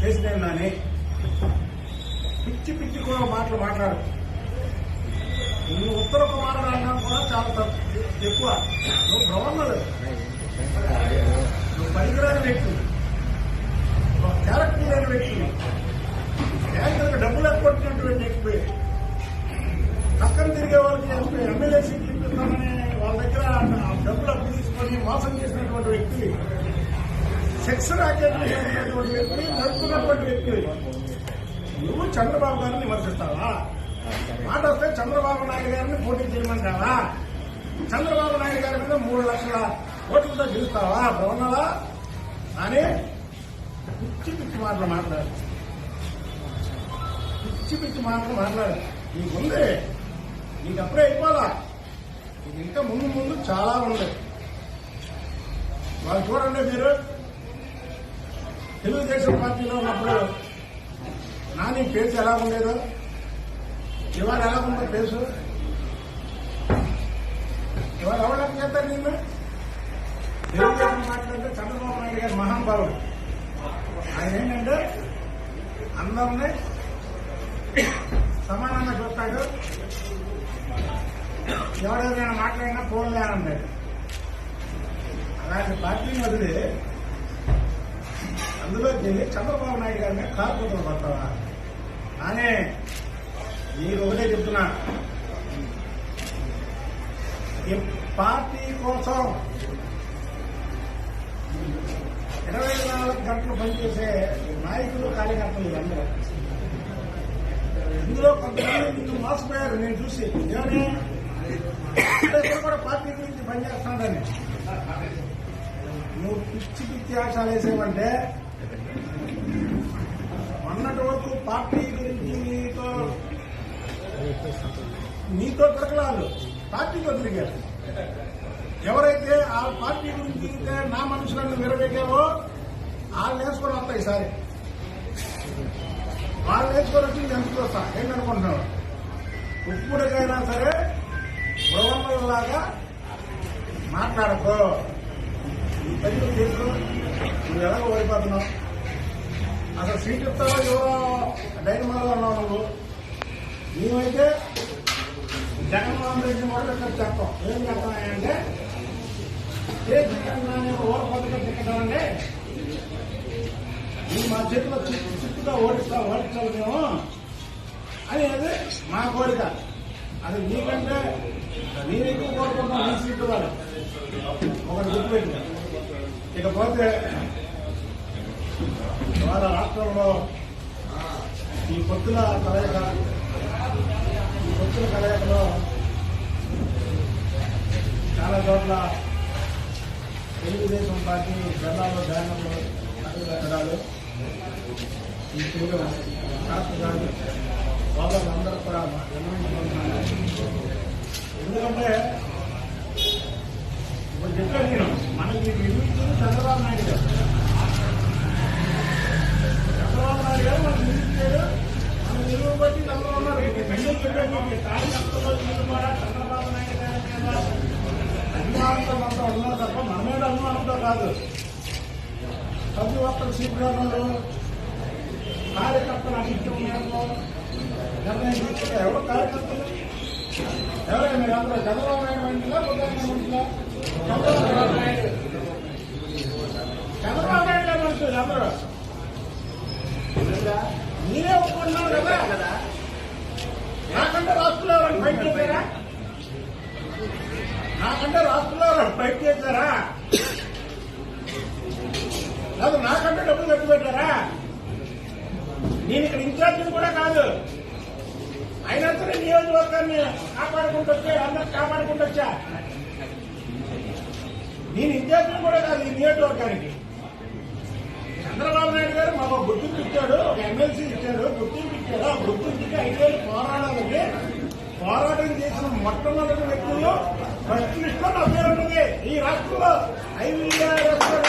చేసినాను నాని పిచ్చి పిచ్చి కూడా మాటలు మాట్లాడు. నువ్వు ఉత్తర కుమార రంగం కూడా చాలా ఎక్కువ. నువ్వు గవర్నర్, నువ్వు పనికిరాని వ్యక్తి, క్యారెక్టర్ లేని వ్యక్తి, బ్యాంకులకు డబ్బులు ఎక్కొట్టినటువంటి వ్యక్తి, పక్కన తిరిగే వాళ్ళకి ఎమ్మెల్యే సీట్లు ఇస్తున్నామని వాళ్ళ దగ్గర డబ్బులు అప్పు తీసుకొని మోసం చేసినటువంటి వ్యక్తి, సెక్స్ రాకెట్ చేసినటువంటి వ్యక్తి, నడుపుతున్నటువంటి వ్యక్తి. నువ్వు చంద్రబాబు గారిని విమర్శిస్తావా? మాట వస్తే చంద్రబాబు నాయుడు గారిని పోటీ చేయమంటావా? చంద్రబాబు నాయుడు గారి మీద 3 లక్షల ఓట్లతో గెలుస్తావా? బ్రహ్మలా అని పిచ్చి పిచ్చి మాటలు మాట్లాడు. పిచ్చి పిచ్చి మాటలు మాట్లాడు. నీకుంది, నీకు అప్పుడే అయిపోవాలా. నీకు ఇంకా ముందు ముందు చాలా ఉంది. వాళ్ళు చూడండి, మీరు తెలుగుదేశం పార్టీలో ఉన్నప్పుడు నాని ఫేస్ ఎలా ఉండేదో ఇవాళ ఎలా ఉందో ఫేసు. ఇవాళ ఎవరికి చేస్తారు నిన్ను? తెలుగుదేశం మాట్లాడితే చంద్రబాబు నాయుడు గారు మహానుభావుడు. ఆయన ఏంటంటే అందరినీ సమానంగా చూస్తాడు. ఎవరెవరైనా మాట్లాడినా ఫోన్లే అన్నాడు. అలాంటి పార్టీని వదిలి అందులోకి వెళ్ళి చంద్రబాబు నాయుడు గారిని కారుకూతలు పడతావా? కానీ నీకు ఒకటే చెప్తున్నా, ఈ పార్టీ కోసం 24 గంటలు పనిచేసే నాయకులు, కార్యకర్తలు అందరూ. ఇందులో కొంతమంది నిన్ను మోసపోయారు. నేను చూసి ఏమని కూడా పార్టీ గురించి పనిచేస్తానని నువ్వు పిచ్చి పిచ్చి ఆశాలు వేసేవంటే, మొన్నటి వరకు పార్టీ గురించి నీతో తిరగలాలు పార్టీతో తిరిగారు. ఎవరైతే ఆ పార్టీ గురించి తిరిగితే నా మనుషులను విరవేగావో వాళ్ళు వేసుకొని వస్తాయి. ఈసారి వాళ్ళు వేసుకొని వచ్చి ఎందుకు వస్తా ఏంటనుకుంటున్నావు? ఇప్పుడుకైనా సరే గవర్నర్లాగా మాట్లాడకో. ఈ పని చేసుకో. నువ్వు ఎలాగో ఓడిపోతున్నావు. అసలు సీట్ ఇస్తావో ఎవరో డైనమాలో ఉన్నావు నువ్వు. మేమైతే జగన్మోహన్ రెడ్డిని మొదలు చెప్తాం. ఏం చెప్తానంటే ఓర పథకం తిక్కదామంటే నువ్వు మా చేతిలో చిట్టుగా ఓడించాలి మేము అనేది మా కోరిక. అది నీకంటే నేను ఎక్కువ కోరుకుంటాం. నీ సీట్లు వాళ్ళు ఒకటి గుర్తుపెట్టి. ఇకపోతే వాళ్ళ రాష్ట్రంలో ఈ పొత్తుల కలయికలో చాలా చోట్ల తెలుగుదేశం పార్టీ జిల్లాలో బ్యానర్లు పెట్టడాలు, ఈ తెలుగు రాష్ట్ర గారు వాళ్ళందరూ కూడా నిర్ణయించుకుంటున్నారు. ఎందుకంటే ఇప్పుడు చెప్పాను నేను, మనకి నిర్మించింది చంద్రబాబు నాయుడు గారు. చంద్రబాబు నాయుడు గారు మనకు నిర్మించాడు. మన నిలువ బట్టి అందరూ ఉన్నారు. ఎందుకు చెప్పాను, కార్యకర్తలు కూడా చంద్రబాబు నాయుడు గారి మీద అభిమానంతో మనతో ఉన్నారు తప్ప మన మీద అభిమానంతో కాదు. ప్రతి ఒక్కరు సీట్లలో కార్యకర్తలు అభిష్టం నిర్ణయం తీసుకుంటే ఎవరు కార్యకర్తలు ఎవరైనా మీరు అందరూ చంద్రబాబు నాయుడు మంచిగా మంచిగా చంద్రబాబు నాయుడు గారు మంచిది. అందరూ మీరే ఒప్పుకున్నారు కదా. నాకంటే రాష్ట్రంలో వాళ్ళు ఫైట్ చేశారా? ఫైట్ చేశారా? లేదు నాకంటే డబ్బులు ఖర్చు పెట్టారా? నేను ఇక్కడ ఇన్ఛార్జిని కూడా కాదు. అయినా సరే నియోజకవర్గాన్ని కాపాడుకుంటూ వచ్చా, అందరికి కాపాడుకుంటూ వచ్చా. నేను ఇన్ఛార్జిని కూడా కాదు ఈ నియోజకవర్గానికి. చంద్రబాబు నాయుడు గారు మాకు గుర్తింపు ఇచ్చాడు, ఒక ఎమ్మెల్సీ ఇచ్చాడు, గుర్తింపు ఇచ్చాడు. ఆ గుర్తింపుకి 5 వేలు పోరాడాలంటే పోరాటం చేసిన మొట్టమొదటి వ్యక్తులు ఫస్ట్ లిస్ట్ లో నా పేరు ఉంటుంది. ఈ రాష్ట్రంలో 5 రాష్ట్రం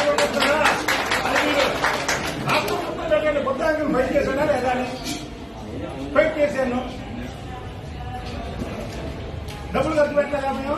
పెట్టండి. బుద్ధాంగం ఫైట్ చేశాడా లేదా? ఫైట్ చేశాను. డబ్బులు ఖర్చు పెట్టలేదా మేము?